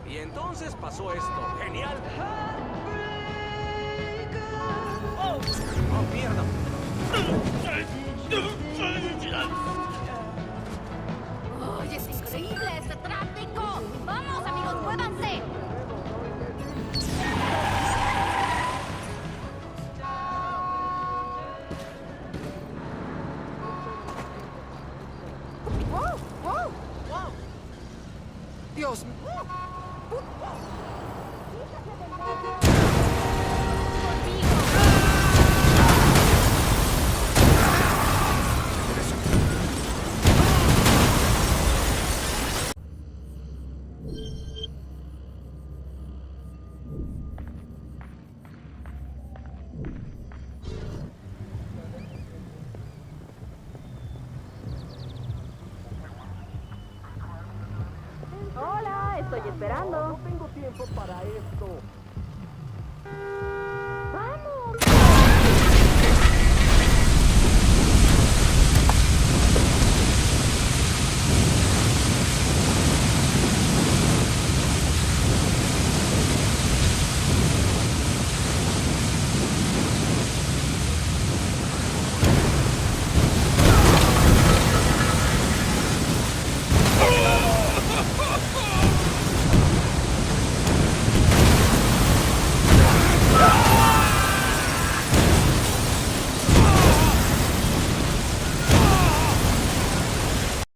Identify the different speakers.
Speaker 1: Y entonces pasó esto. ¡Genial! ¡Oh! ¡Oh, mierda!
Speaker 2: ¡Ay, es increíble este tráfico! ¡Vamos, amigos, muévanse! ¡Wow! ¡Wow!
Speaker 1: ¡Wow! ¡Dios!
Speaker 2: Hola, estoy esperando.
Speaker 3: No tengo tiempo para esto.
Speaker 2: ¡Vamos!